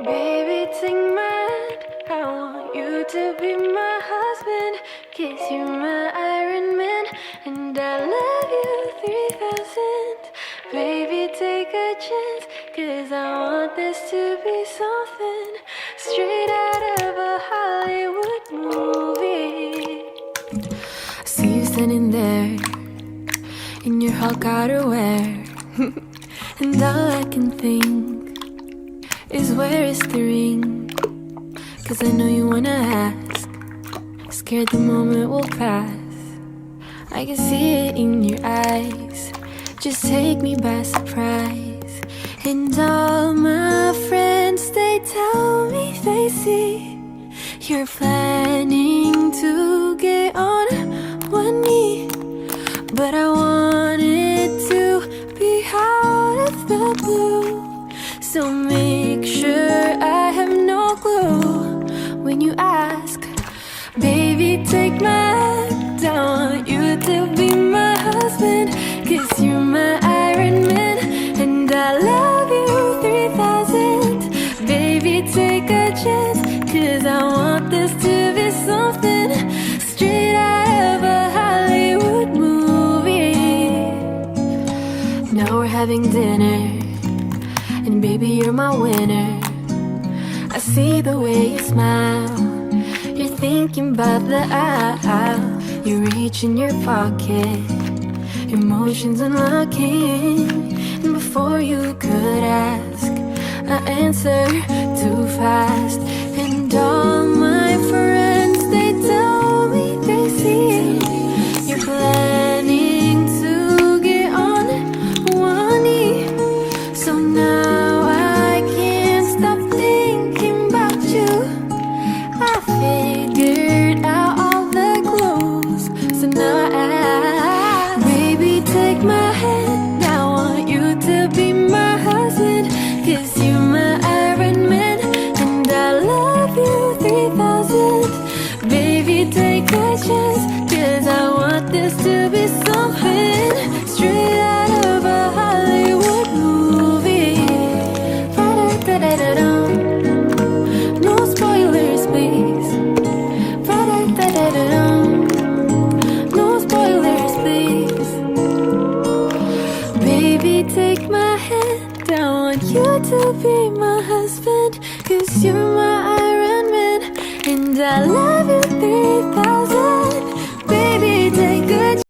Baby, take my hand. I want you to be my husband. 'Cause you're my Iron Man, and I love you 3000. Baby, take a chance, 'cause I want this to be something straight out of a Hollywood movie. I see you standing there in your Hulk outerwear, and all I can think is where is the ring? 'Cause I know you wanna ask, scared the moment will pass. I can see it in your eyes, just take me by surprise. And all my friends, they tell me they see you're planning to get on one knee. But I want it to be out of the blue, so make sure I have no clue when you ask. Baby, take my hand, I want you to be my husband. 'Cause you're my Iron Man, and I love you 3000. Baby, take a chance, 'cause I want this to be something straight out of a Hollywood movie. Now we're having dinner, and baby, you're my winner. I see the way you smile, you're thinking about the aisle. You reach in your pocket, emotions unlocking. And before you could ask, I answer too fast. And all my friends, they tell me they see you're planning to get on one knee. So now I can't stop thinking about you. I figured out all the clues, so now I ask. Baby, take my hand, I want you to be my husband. 'Cause you're my Iron Man, and I love you 3000. Baby, take a chance, 'cause I want this to be something straight out of a Hollywood movie. Ba-da-da-da-da-dum. No spoilers, please. Ba-da-da-da-da-dum. No spoilers, please. Baby, take my hand, I want you to be my husband. 'Cause you're my Iron Man, and I love you 3000.